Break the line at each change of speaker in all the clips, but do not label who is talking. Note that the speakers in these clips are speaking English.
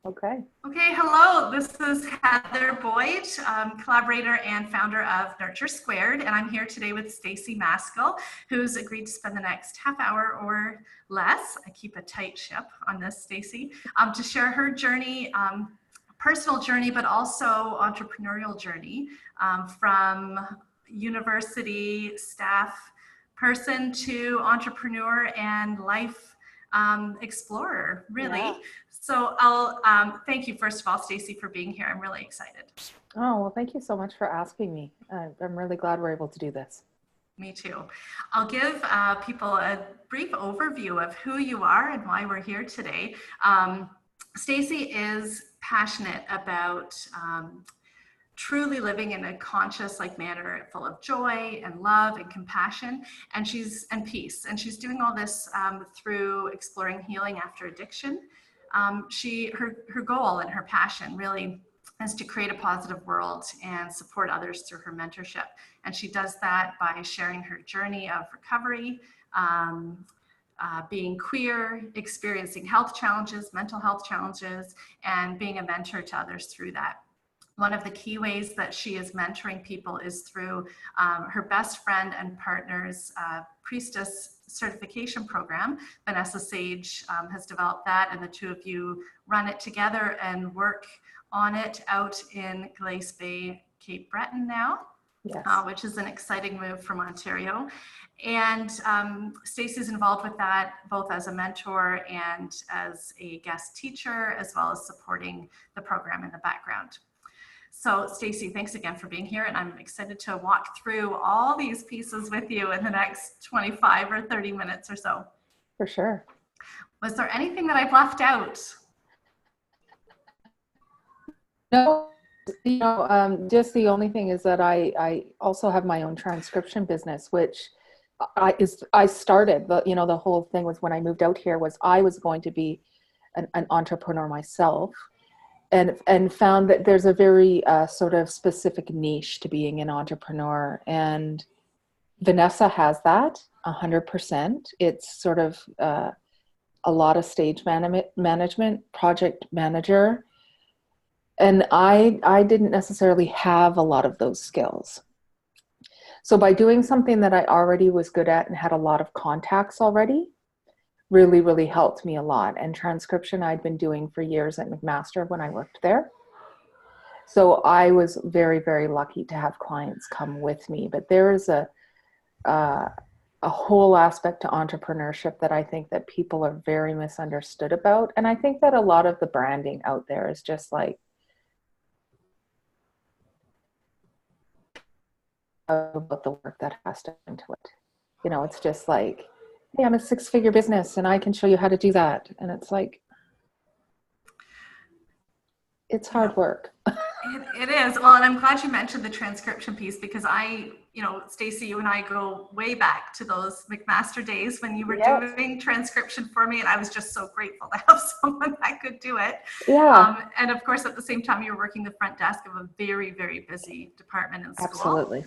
Okay.
Okay, hello. This is Heather Boyd, collaborator and founder of Nurture Squared, and I'm here today with Stacy Maskell, who's agreed to spend the next half hour or less. I keep a tight ship on this, Stacy, to share her journey, personal journey, but also entrepreneurial journey from university staff person to entrepreneur and life explorer,
Yeah.
really. So I'll thank you, first of all, Stacy, for being here. I'm really excited.
Oh, well, thank you so much for asking me. I'm really glad we're able to do this.
Me too. I'll give people a brief overview of who you are and why we're here today. Stacy is passionate about truly living in a conscious like manner, full of joy and love and compassion, and peace, and she's doing all this through exploring healing after addiction. Her goal and her passion really is to create a positive world and support others through her mentorship, and she does that by sharing her journey of recovery, being queer, experiencing health challenges, mental health challenges, and being a mentor to others through that. One of the key ways that she is mentoring people is through her best friend and partner's Priestess Certification Program. Vanessa Sage has developed that, and the two of you run it together and work on it out in Glace Bay, Cape Breton now,
Yes.
Which is an exciting move from Ontario. And Stacy's involved with that both as a mentor and as a guest teacher, as well as supporting the program in the background. So Stacy, thanks again for being here, and I'm excited to walk through all these pieces with you in the next 25 or 30 minutes or so.
For sure.
Was there anything that I've left out?
No, just the only thing is that I also have my own transcription business, which I started, the whole thing was when I moved out here was I was going to be an entrepreneur myself. And found that there's a very sort of specific niche to being an entrepreneur. And Vanessa has that 100%. It's sort of a lot of stage management, project manager. And I didn't necessarily have a lot of those skills. So by doing something that I already was good at and had a lot of contacts already, really, really helped me a lot. And transcription I'd been doing for years at McMaster when I worked there. So I was very, very lucky to have clients come with me. But there is a whole aspect to entrepreneurship that I think that people are very misunderstood about. And I think that a lot of the branding out there is just like about the work that has to go into it. It's just like, hey, I'm a 6-figure business and I can show you how to do that. And it's like, it's hard work.
It is. Well, and I'm glad you mentioned the transcription piece, because Stacy, you and I go way back to those McMaster days when you were doing transcription for me, and I was just so grateful to have someone that could do it.
Yeah.
And of course, at the same time, you were working the front desk of a very, very busy department in school.
Absolutely.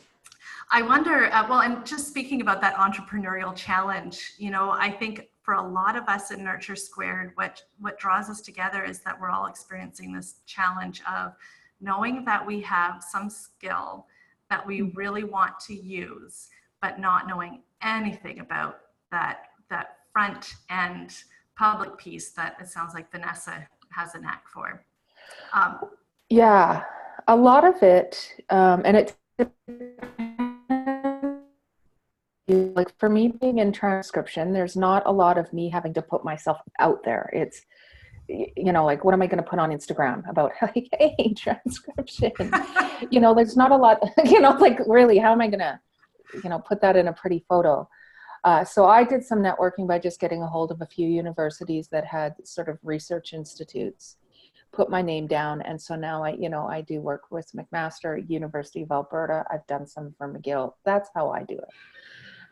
I wonder, well, and just speaking about that entrepreneurial challenge, I think for a lot of us in Nurture Squared, what draws us together is that we're all experiencing this challenge of knowing that we have some skill that we really want to use, but not knowing anything about that front end public piece that it sounds like Vanessa has a knack for.
Yeah, a lot of it, and it's like for me being in transcription, there's not a lot of me having to put myself out there. It's, like, what am I going to put on Instagram about, like, hey, transcription? There's not a lot, like, really, how am I going to, put that in a pretty photo? So I did some networking by just getting a hold of a few universities that had sort of research institutes, put my name down. And so now I do work with McMaster, University of Alberta. I've done some for McGill. That's how I do it.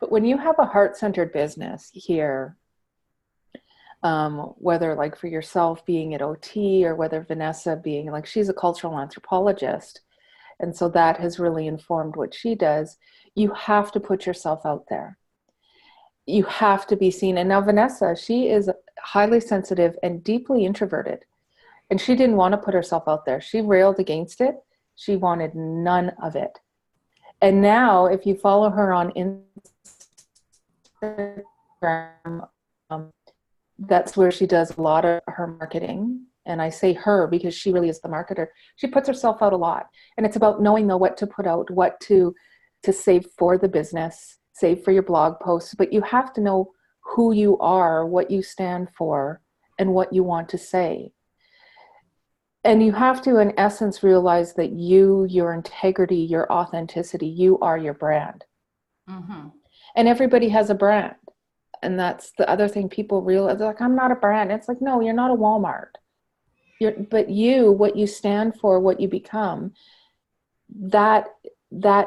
But when you have a heart-centered business here, whether like for yourself being at OT or whether Vanessa being like, she's a cultural anthropologist. And so that has really informed what she does. You have to put yourself out there. You have to be seen. And now Vanessa, she is highly sensitive and deeply introverted. And she didn't want to put herself out there. She railed against it. She wanted none of it. And now if you follow her on Instagram, that's where she does a lot of her marketing. And I say her because she really is the marketer. She puts herself out a lot. And it's about knowing, though, what to put out, what to save for the business, save for your blog posts. But you have to know who you are, what you stand for, and what you want to say. And you have to, in essence, realize that you, your integrity, your authenticity, you are your brand. Mm-hmm. And everybody has a brand. And that's the other thing people realize, like, I'm not a brand. It's like, no, you're not a Walmart. But you, what you stand for, what you become, that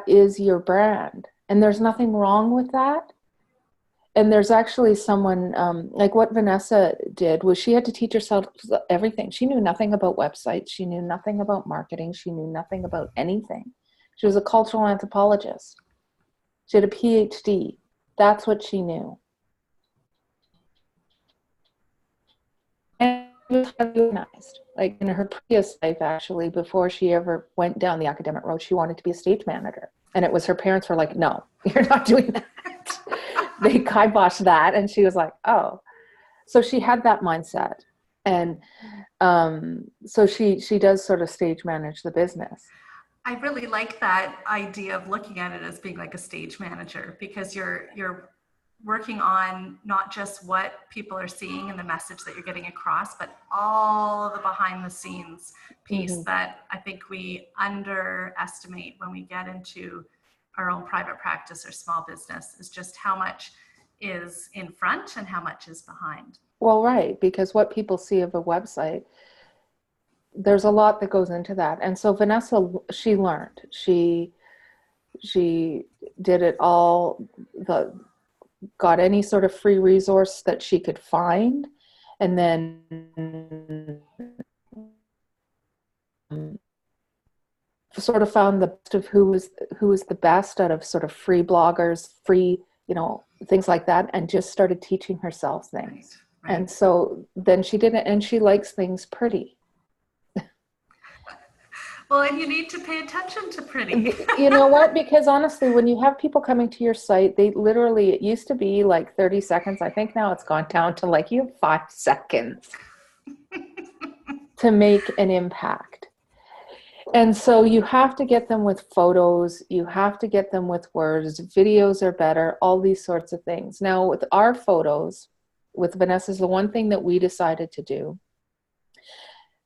is your brand. And there's nothing wrong with that. And there's actually someone, like what Vanessa did was she had to teach herself everything. She knew nothing about websites. She knew nothing about marketing. She knew nothing about anything. She was a cultural anthropologist. She had a PhD. That's what she knew. And it was highly organized. Like in her previous life, actually, before she ever went down the academic road, she wanted to be a stage manager. And it was her parents were like, no, you're not doing that. They kiboshed that. And she was like, oh. So she had that mindset. And so she does sort of stage manage the business.
I really like that idea of looking at it as being like a stage manager, because you're working on not just what people are seeing and the message that you're getting across, but all of the behind the scenes piece mm-hmm. that I think we underestimate when we get into our own private practice or small business, is just how much is in front and how much is behind.
Well, right, because what people see of a website, there's a lot that goes into that. And so Vanessa, she learned, she did it all, got any sort of free resource that she could find, and then sort of found the best of who was the best out of sort of free bloggers, free, things like that, and just started teaching herself things. Right. And so then she did it, and she likes things pretty.
Well, and you need to pay attention to pretty.
You know what? Because honestly, when you have people coming to your site, they literally, it used to be like 30 seconds. I think now it's gone down to like you have 5 seconds to make an impact. And so you have to get them with photos. You have to get them with words. Videos are better, all these sorts of things. Now with our photos, with Vanessa's, the one thing that we decided to do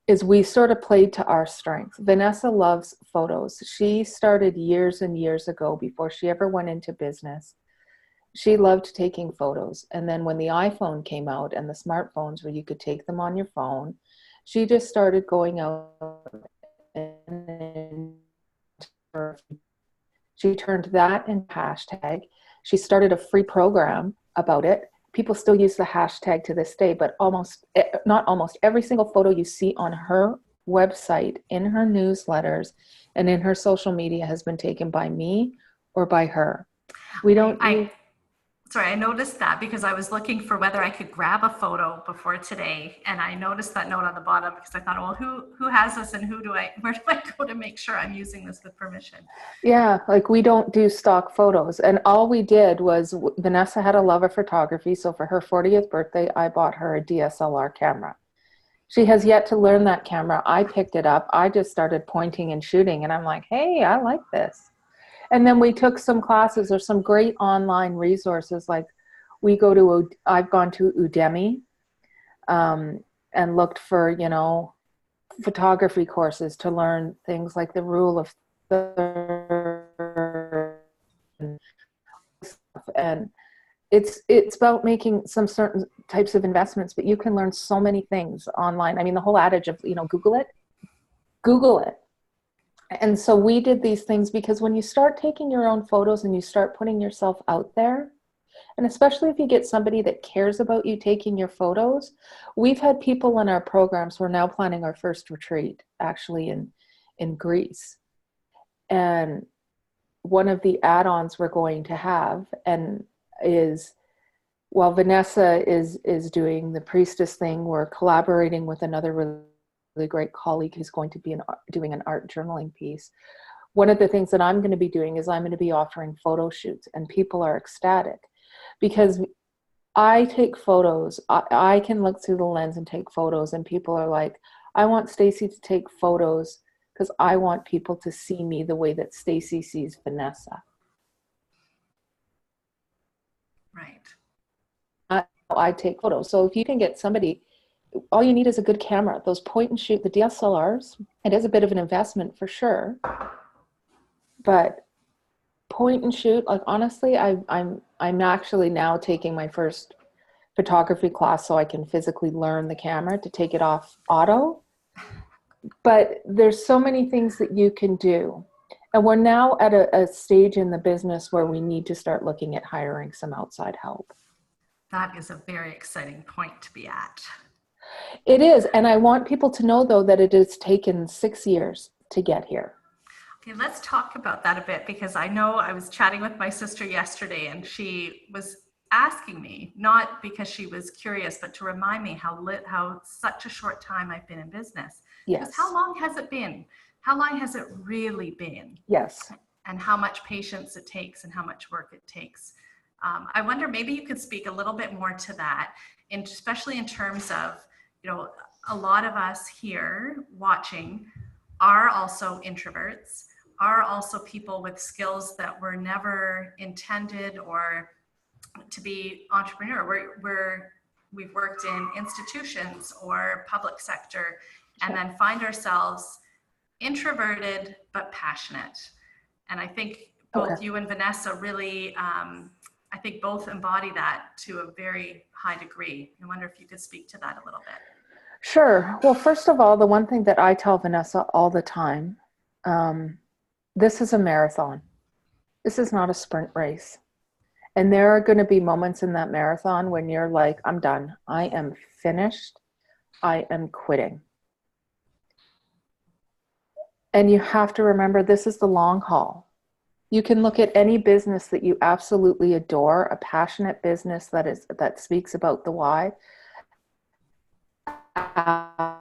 is we sort of played to our strengths. Vanessa loves photos. She started years and years ago before she ever went into business. She loved taking photos. And then when the iPhone came out and the smartphones where you could take them on your phone, she just started going out and she turned that into hashtag. She started a free program about it. People still use the hashtag to this day, but not almost every single photo you see on her website, in her newsletters, and in her social media has been taken by me or by her. We don't.
I noticed that because I was looking for whether I could grab a photo before today, and I noticed that note on the bottom because I thought, well, who has this, and where do I go to make sure I'm using this with permission?
Yeah, like we don't do stock photos, and all we did was Vanessa had a love of photography, so for her 40th birthday, I bought her a DSLR camera. She has yet to learn that camera. I picked it up. I just started pointing and shooting, and I'm like, hey, I like this. And then we took some classes or some great online resources. Like I've gone to Udemy and looked for, photography courses to learn things like the rule of thirds and it's about making some certain types of investments, but you can learn so many things online. I mean, the whole adage of, Google it. And so we did these things because when you start taking your own photos and you start putting yourself out there, and especially if you get somebody that cares about you taking your photos, we've had people in our programs. We're now planning our first retreat actually in Greece. And one of the add-ons we're going to have is while Vanessa is doing the priestess thing, we're collaborating with another really great colleague who's going to be doing an art journaling piece. One of the things that I'm going to be doing is I'm going to be offering photo shoots, and people are ecstatic because I take photos. I can look through the lens and take photos, and people are like, I want Stacy to take photos because I want people to see me the way that Stacy sees Vanessa.
Right.
I take photos. So if you can get somebody, all you need is a good camera. Those point and shoot, the DSLRs, it is a bit of an investment for sure, but point and shoot, like honestly, I'm actually now taking my first photography class so I can physically learn the camera to take it off auto. But there's so many things that you can do. And we're now at a stage in the business where we need to start looking at hiring some outside help.
That is a very exciting point to be at.
It is. And I want people to know, though, that it has taken 6 years to get here.
Okay, let's talk about that a bit, because I know I was chatting with my sister yesterday and she was asking me, not because she was curious, but to remind me how such a short time I've been in business.
Yes.
Because how long has it been? How long has it really been?
Yes.
And how much patience it takes and how much work it takes. I wonder, maybe you could speak a little bit more to that, and especially in terms of, you know, a lot of us here watching are also introverts, are also people with skills that were never intended or to be entrepreneur. We've worked in institutions or public sector, and then find ourselves introverted but passionate. And I think both you and Vanessa really, I think both embody that to a very high degree. I wonder if you could speak to that a little bit.
Sure. Well, first of all, the one thing that I tell Vanessa all the time, this is a marathon. This is not a sprint race. And there are going to be moments in that marathon when you're like, I'm done. I am finished. I am quitting. And you have to remember, this is the long haul. You can look at any business that you absolutely adore, a passionate business that speaks about the why. I'm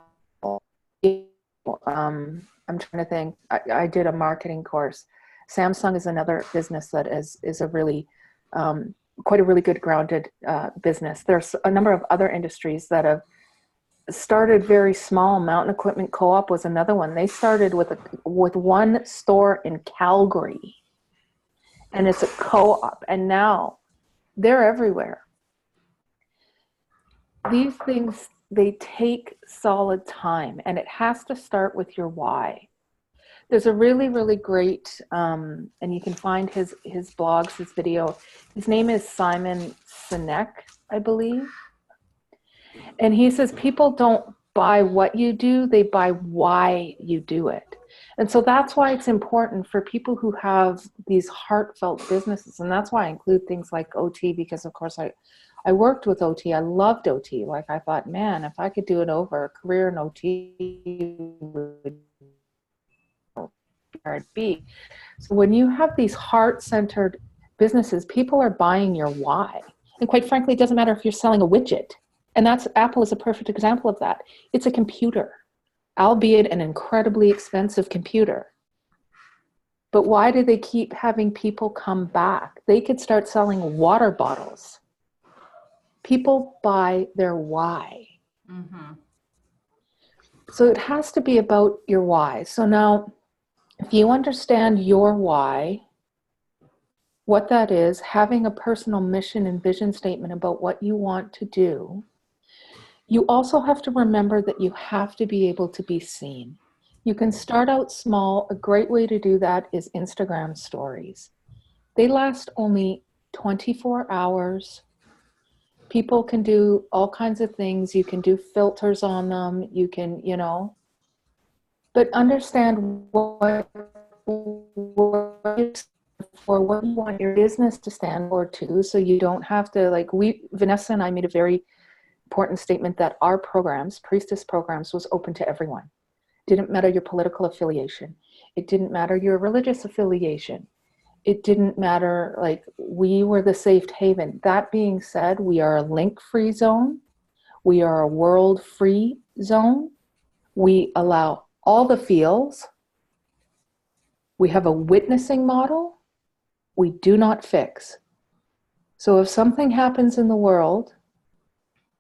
trying to think. I did a marketing course. Samsung is another business that is a really quite a really good grounded business. There's a number of other industries that have started very small. Mountain Equipment Co-op was another one. They started with one store in Calgary, and it's a co-op, and now they're everywhere. These things, they take solid time, and it has to start with your why. There's a really, really great, and you can find his blogs, his video. His name is Simon Sinek, I believe. And he says people don't buy what you do, they buy why you do it. And so that's why it's important for people who have these heartfelt businesses. And that's why I include things like OT, because of course I worked with OT. I loved OT. Like I thought, man, if I could do it over, a career in OT would where I'd be. So when you have these heart-centered businesses, people are buying your why. And quite frankly, it doesn't matter if you're selling a widget. And Apple is a perfect example of that. It's a computer, albeit an incredibly expensive computer. But why do they keep having people come back? They could start selling water bottles. People buy their why.
Mm-hmm.
So it has to be about your why. So now, if you understand your why, what that is, having a personal mission and vision statement about what you want to do, you also have to remember that you have to be able to be seen. You can start out small. A great way to do that is Instagram stories. They last only 24 hours. People can do all kinds of things. You can do filters on them. You can, but understand what you want your business to stand for too. So you don't have to, Vanessa and I made a very important statement that our programs, Priestess programs, was open to everyone. Didn't matter your political affiliation. It didn't matter your religious affiliation. It didn't matter, we were the safe haven. That being said, we are a link-free zone. We are a world-free zone. We allow all the feels. We have a witnessing model. We do not fix. So if something happens in the world,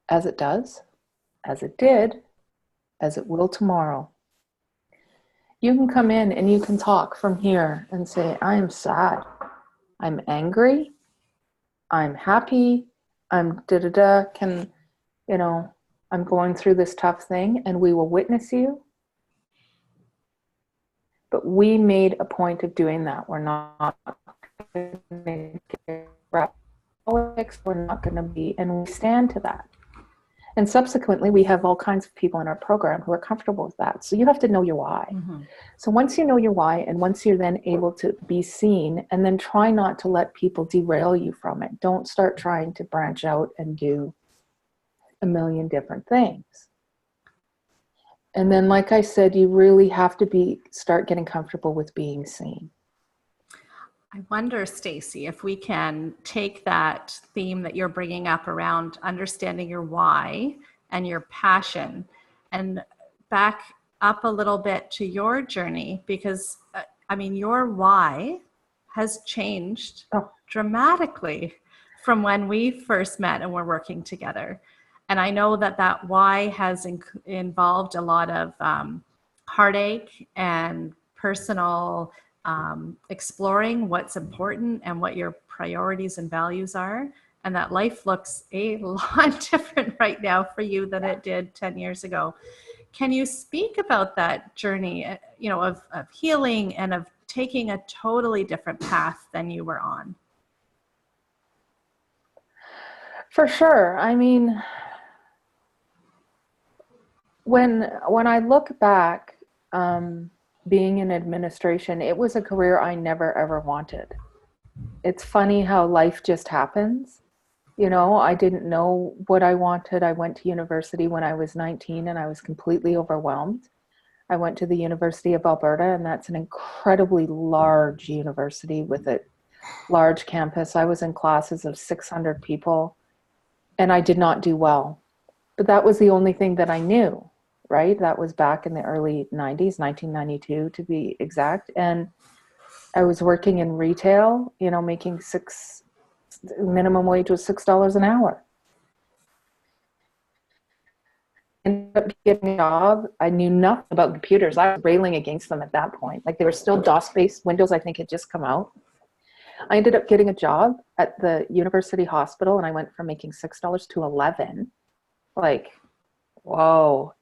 as it does, as it did, as it will tomorrow, you can come in and you can talk from here and say, I am sad, I'm angry, I'm happy, I'm da-da-da, I'm going through this tough thing, and we will witness you. But we made a point of doing that. We're not going to get politics, we're not going to be, and we stand to that. And subsequently, we have all kinds of people in our program who are comfortable with that. So you have to know your why. Mm-hmm. So once you know your why, and once you're then able to be seen, and then try not to let people derail you from it. Don't start trying to branch out and do a million different things. And then, like I said, you really have to start getting comfortable with being seen.
I wonder, Stacy, if we can take that theme that you're bringing up around understanding your why and your passion and back up a little bit to your journey, because your why has changed dramatically from when we first met and were working together. And I know that why has involved a lot of heartache and personal exploring what's important and what your priorities and values are, and that life looks a lot different right now for you than it did 10 years ago. Can you speak about that journey, of healing and of taking a totally different path than you were on?
For sure. When I look back, being in administration, it was a career I never ever wanted. It's funny how life just happens. I didn't know what I wanted. I went to university when I was 19 and I was completely overwhelmed. I went to the University of Alberta, and that's an incredibly large university with a large campus. I was in classes of 600 people, and I did not do well. But that was the only thing that I knew. Right? That was back in the early 90s, 1992 to be exact. And I was working in retail, making minimum wage was $6 an hour. Ended up getting a job. I knew nothing about computers. I was railing against them at that point. Like, they were still DOS-based. Windows, I think, had just come out. I ended up getting a job at the university hospital, and I went from making $6 to $11. Like, whoa.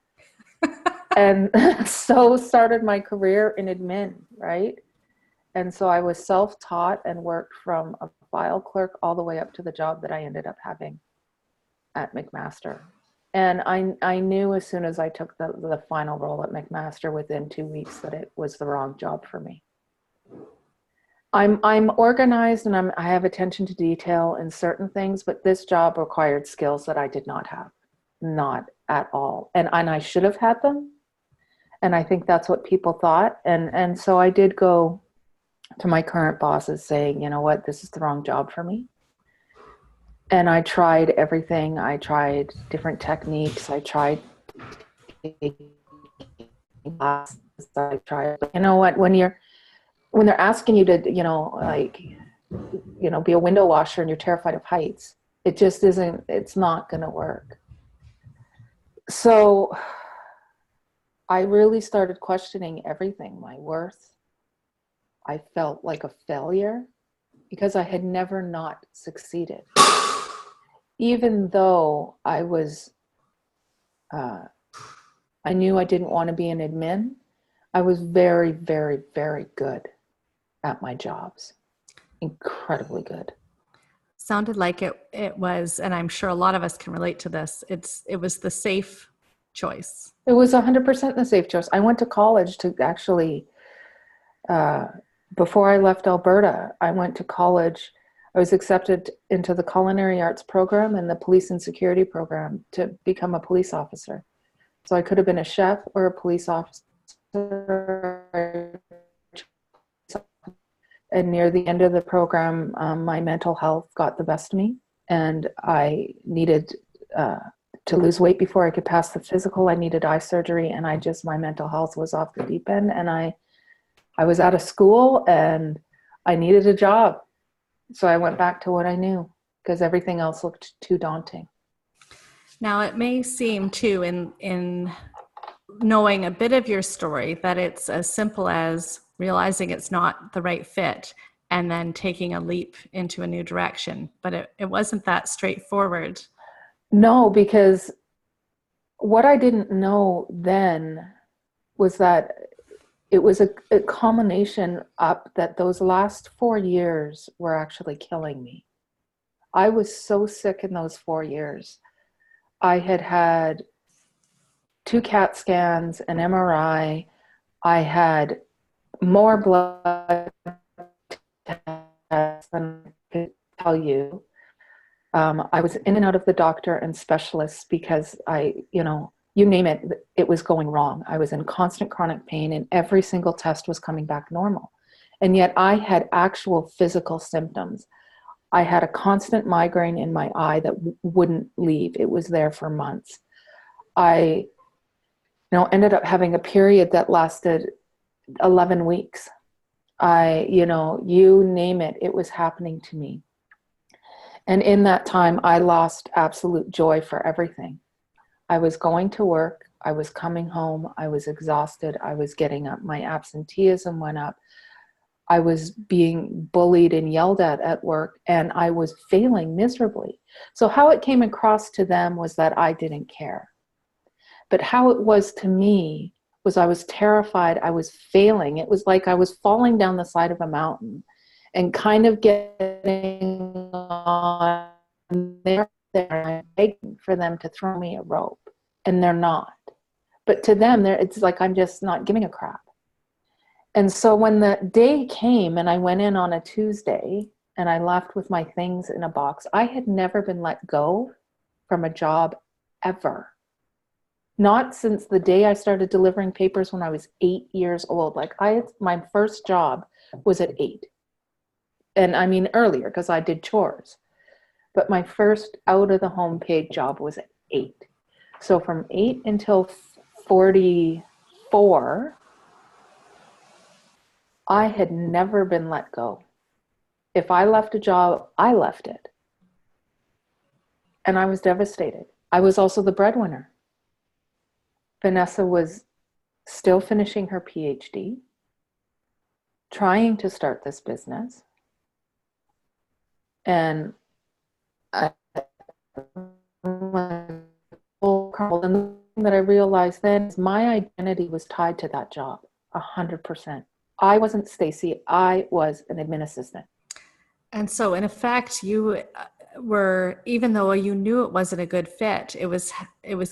And so started my career in admin, right? And so I was self-taught and worked from a file clerk all the way up to the job that I ended up having at McMaster. And I knew as soon as I took the final role at McMaster within 2 weeks that it was the wrong job for me. I'm organized, and I have attention to detail in certain things, but this job required skills that I did not have, not at all. And I should have had them. And I think that's what people thought. And so I did go to my current bosses saying, you know what, this is the wrong job for me. And I tried everything. I tried different techniques. I tried classes. I tried, you know what, when they're asking you to, be a window washer and you're terrified of heights, it just isn't, it's not going to work. So I really started questioning everything, my worth. I felt like a failure because I had never not succeeded. Even though I knew I didn't want to be an admin, I was very, very, very good at my jobs. Incredibly good.
Sounded like it was, and I'm sure a lot of us can relate to this, it was the safe choice.
It was 100% the safe choice. I went to college to actually, before I left Alberta, I went to college. I was accepted into the culinary arts program and the police and security program to become a police officer. So I could have been a chef or a police officer. And near the end of the program, my mental health got the best of me, and I needed to lose weight before I could pass the physical. I needed eye surgery, and my mental health was off the deep end. And I was out of school and I needed a job. So I went back to what I knew because everything else looked too daunting.
Now, it may seem too, in knowing a bit of your story, that it's as simple as realizing it's not the right fit and then taking a leap into a new direction. But it wasn't that straightforward.
No, because what I didn't know then was that it was a culmination up that those last 4 years were actually killing me. I was so sick in those 4 years. I had had 2 CAT scans, an MRI. I had more blood tests than I could tell you. I was in and out of the doctor and specialists because you name it, it was going wrong. I was in constant chronic pain and every single test was coming back normal. And yet I had actual physical symptoms. I had a constant migraine in my eye that wouldn't leave. It was there for months. I ended up having a period that lasted 11 weeks. You name it, it was happening to me. And in that time, I lost absolute joy for everything. I was going to work. I was coming home. I was exhausted. I was getting up. My absenteeism went up. I was being bullied and yelled at work, and I was failing miserably. So how it came across to them was that I didn't care. But how it was to me was I was terrified. I was failing. It was like I was falling down the side of a mountain and kind of getting on there, I'm begging for them to throw me a rope, and they're not. But to them, it's like I'm just not giving a crap. And so when the day came and I went in on a Tuesday and I left with my things in a box, I had never been let go from a job ever. Not since the day I started delivering papers when I was 8 years old. My first job was at 8. And I mean earlier because I did chores. But my first out of the home paid job was at 8. So from 8 until 44, I had never been let go. If I left a job, I left it. And I was devastated. I was also the breadwinner. Vanessa was still finishing her PhD, trying to start this business. And and the thing that I realized then is my identity was tied to that job 100%. I wasn't Stacy. I was an admin assistant.
And so in effect, you were, even though you knew it wasn't a good fit, it was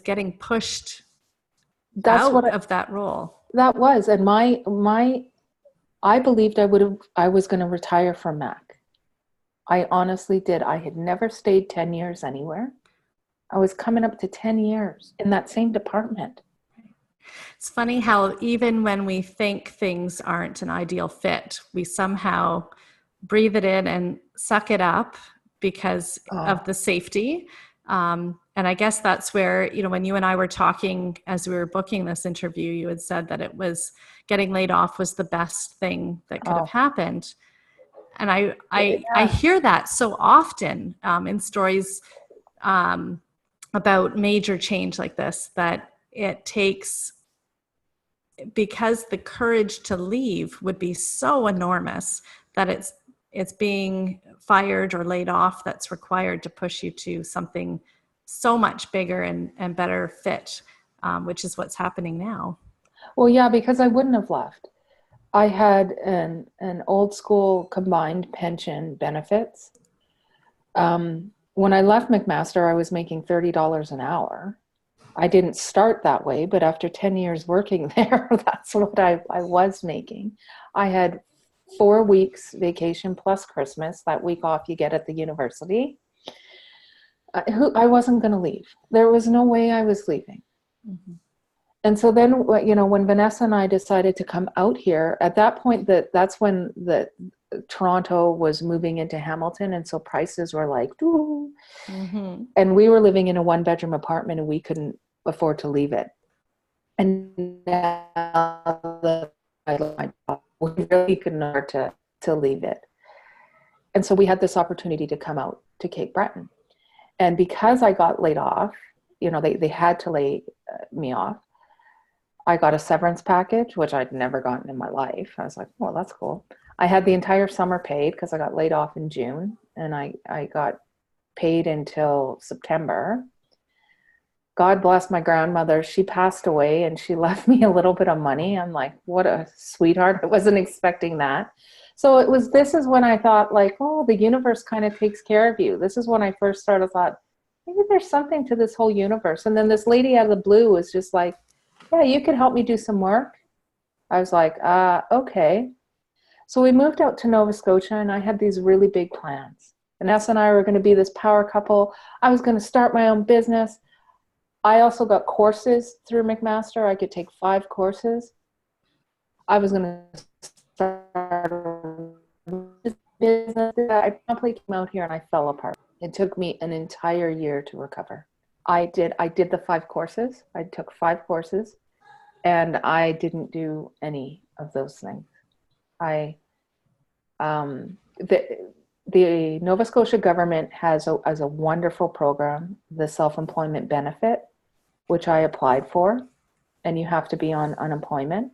getting pushed of that role.
That was, and I believed I was going to retire from Mac. I honestly did. I had never stayed 10 years anywhere. I was coming up to 10 years in that same department.
It's funny how even when we think things aren't an ideal fit, we somehow breathe it in and suck it up because of the safety. And I guess that's where, when you and I were talking as we were booking this interview, you had said that it was getting laid off was the best thing that could have happened. And I hear that so often in stories about major change like this, that it takes, because the courage to leave would be so enormous that it's being fired or laid off that's required to push you to something so much bigger and better fit, which is what's happening now.
Well, yeah, because I wouldn't have left. I had an old school combined pension benefits. When I left McMaster, I was making $30 an hour. I didn't start that way, but after 10 years working there, that's what I was making. I had 4 weeks vacation plus Christmas, that week off you get at the university. I wasn't going to leave. There was no way I was leaving. Mm-hmm. And so then, when Vanessa and I decided to come out here, at that point, that's when Toronto was moving into Hamilton, and so prices were like, doo.
Mm-hmm.
And we were living in a 1-bedroom apartment, and we couldn't afford to leave it. And now that I love my job, we really couldn't afford to leave it. And so we had this opportunity to come out to Cape Breton. And because I got laid off, they had to lay me off. I got a severance package, which I'd never gotten in my life. I was like, well, that's cool. I had the entire summer paid because I got laid off in June, and I got paid until September. God bless my grandmother. She passed away and she left me a little bit of money. I'm like, what a sweetheart. I wasn't expecting that. So this is when I thought like, oh, the universe kind of takes care of you. This is when I first started thought, maybe there's something to this whole universe. And then this lady out of the blue was just like, yeah, you could help me do some work. I was like, okay. So we moved out to Nova Scotia, and I had these really big plans. Vanessa and I were going to be this power couple. I was going to start my own business. I also got courses through McMaster. I could take 5 courses. I was going to start a business. I promptly came out here and I fell apart. It took me an entire year to recover. I did the 5 courses. I took 5 courses, and I didn't do any of those things. The Nova Scotia government has a wonderful program, the self-employment benefit, which I applied for, and you have to be on unemployment.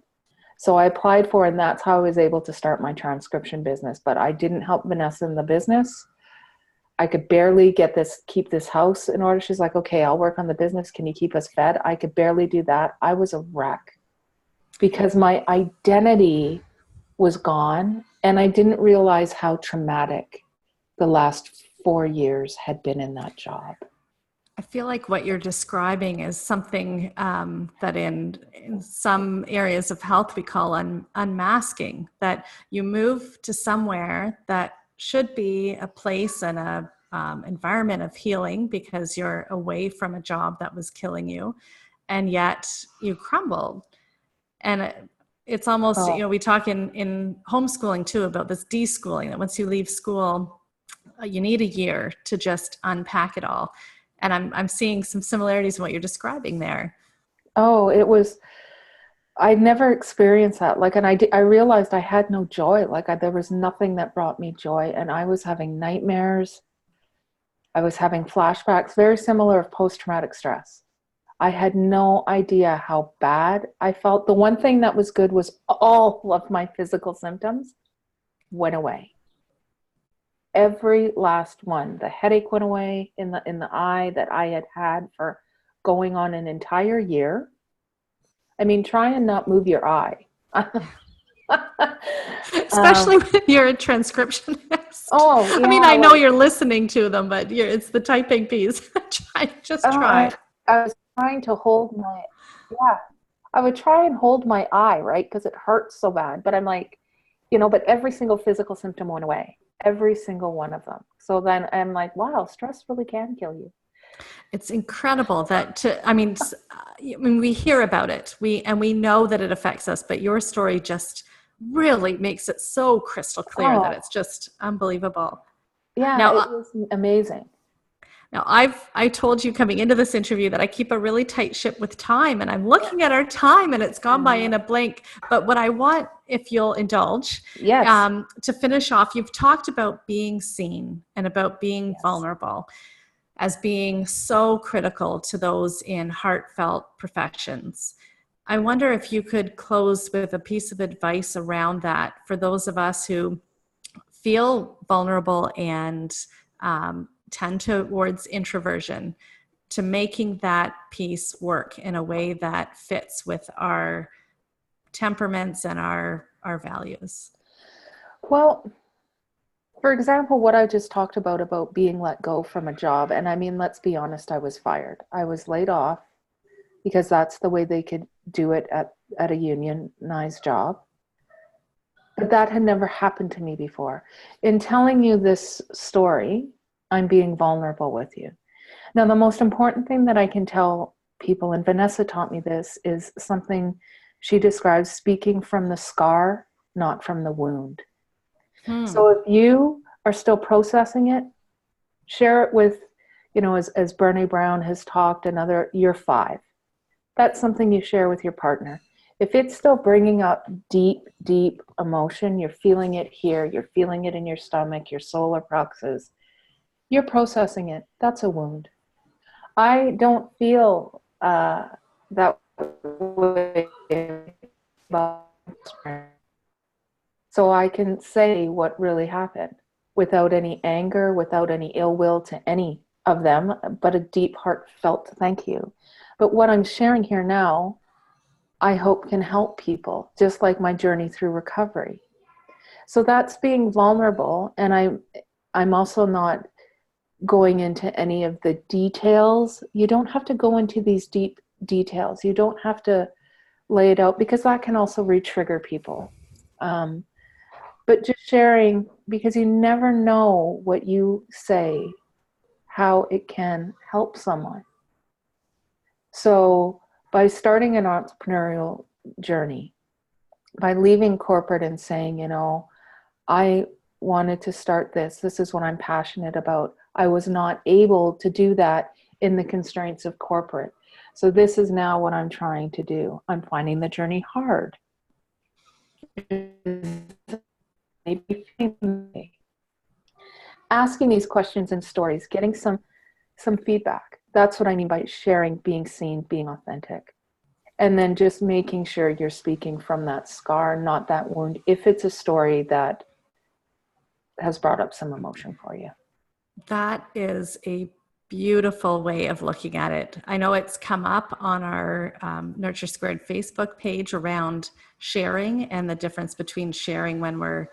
So I applied for, and that's how I was able to start my transcription business. But I didn't help Vanessa in the business. I could barely keep this house in order. She's like, okay, I'll work on the business. Can you keep us fed? I could barely do that. I was a wreck because my identity was gone, and I didn't realize how traumatic the last 4 years had been in that job.
I feel like what you're describing is something that in some areas of health we call unmasking, that you move to somewhere that should be a place and a environment of healing because you're away from a job that was killing you, and yet you crumbled. And it's almost, we talk in homeschooling too about this deschooling, that once you leave school, you need a year to just unpack it all. And I'm seeing some similarities in what you're describing there.
Oh, I'd never experienced that. And I realized I had no joy. There was nothing that brought me joy. And I was having nightmares. I was having flashbacks, very similar of post-traumatic stress. I had no idea how bad I felt. The one thing that was good was all of my physical symptoms went away. Every last one. The headache went away in the eye that I had for going on an entire year. I mean, try and not move your eye.
Especially when you're a transcriptionist.
Oh, yeah.
I mean, I know you're listening to them, but it's the typing piece. Try.
I was trying to hold I would try and hold my eye, right? Because it hurts so bad. But I'm like, but every single physical symptom went away. Every single one of them. So then I'm like, wow, stress really can kill you.
It's incredible we hear about it. We know that it affects us, but your story just really makes it so crystal clear that it's just unbelievable.
Yeah,
now,
it was amazing.
Now, I told you coming into this interview that I keep a really tight ship with time, and I'm looking at our time and it's gone by in a blink. But what I want, if you'll indulge, to finish off, you've talked about being seen and about being vulnerable as being so critical to those in heartfelt professions. I wonder if you could close with a piece of advice around that for those of us who feel vulnerable and tend towards introversion, to making that piece work in a way that fits with our temperaments and our values.
Well, for example, what I just talked about being let go from a job. And I mean, let's be honest, I was fired. I was laid off because that's the way they could do it at a unionized job. But that had never happened to me before. In telling you this story, I'm being vulnerable with you. Now, the most important thing that I can tell people, and Vanessa taught me this, is something she describes: speaking from the scar, not from the wound. So if you are still processing it, share it with, as Brene Brown has talked, you're 5. That's something you share with your partner. If it's still bringing up deep, deep emotion, you're feeling it here, you're feeling it in your stomach, your solar plexus, you're processing it. That's a wound. I don't feel that way about, so I can say what really happened without any anger, without any ill will to any of them, but a deep heartfelt thank you. But what I'm sharing here now, I hope can help people, just like my journey through recovery. So that's being vulnerable, and I'm also not going into any of the details. You don't have to go into these deep details. You don't have to lay it out, because that can also re-trigger people. But just sharing, because you never know what you say, how it can help someone. So by starting an entrepreneurial journey, by leaving corporate and saying, I wanted to start this. This is what I'm passionate about. I was not able to do that in the constraints of corporate. So this is now what I'm trying to do. I'm finding the journey hard. Asking these questions and stories, getting some feedback. That's what I mean by sharing, being seen, being authentic. And then just making sure you're speaking from that scar, not that wound, if it's a story that has brought up some emotion for you.
That is a beautiful way of looking at it. I know it's come up on our Nurture Squared Facebook page around sharing and the difference between sharing when we're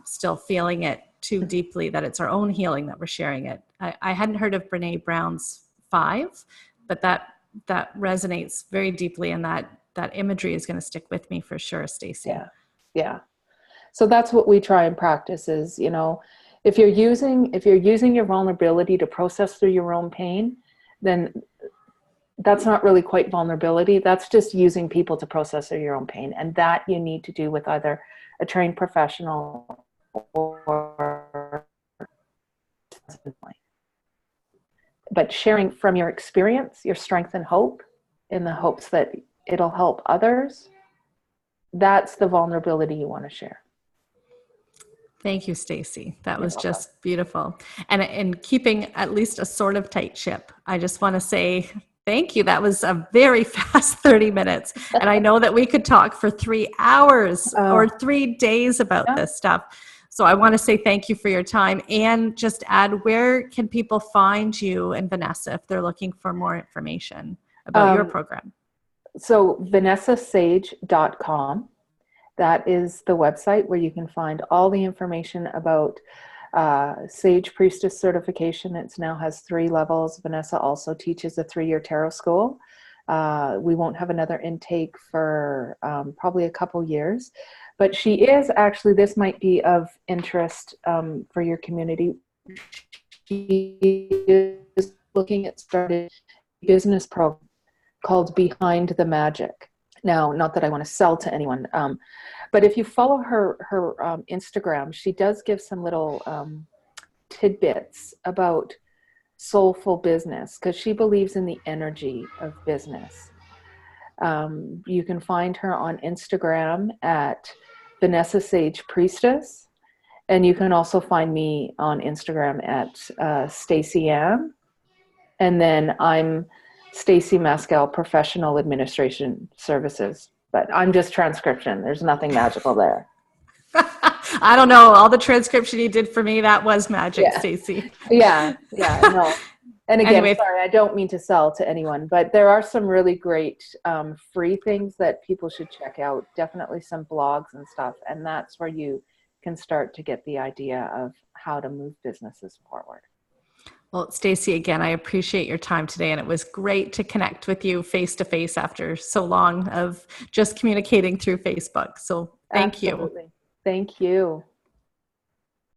still feeling it too deeply, that it's our own healing that we're sharing it. I hadn't heard of Brene Brown's 5, but that resonates very deeply, and that imagery is going to stick with me for sure, Stacy.
Yeah. So that's what we try and practice is, if you're using your vulnerability to process through your own pain, then that's not really quite vulnerability. That's just using people to process through your own pain. And that you need to do with either a trained professional or, but sharing from your experience, your strength and hope, in the hopes that it'll help others, that's the vulnerability you want to share.
Thank you, Stacy. That was just beautiful. And in keeping at least a sort of tight ship, I just want to say thank you. That was a very fast 30 minutes. And I know that we could talk for 3 hours or 3 days about this stuff. So I want to say thank you for your time, and just add, where can people find you and Vanessa if they're looking for more information about your program? So
vanessasage.com. That is the website where you can find all the information about Sage Priestess Certification. It now has 3 levels. Vanessa also teaches a 3-year tarot school. We won't have another intake for probably a couple years. But she is actually, this might be of interest for your community. She is looking at starting a business program called Behind the Magic. Now, not that I want to sell to anyone, but if you follow her Instagram, she does give some little tidbits about soulful business, because she believes in the energy of business. You can find her on Instagram at Vanessa Sage Priestess, and you can also find me on Instagram at Stacy Ann, and then I'm Stacy Maskell, Professional Administration Services, but I'm just transcription. There's nothing magical there.
I don't know. All the transcription you did for me, that was magic, Stacy.
Yeah, no. And again, anyway, sorry, I don't mean to sell to anyone, but there are some really great free things that people should check out. Definitely some blogs and stuff. And that's where you can start to get the idea of how to move businesses forward.
Well, Stacy, again, I appreciate your time today, and it was great to connect with you face to face after so long of just communicating through Facebook. So thank you.
Thank you.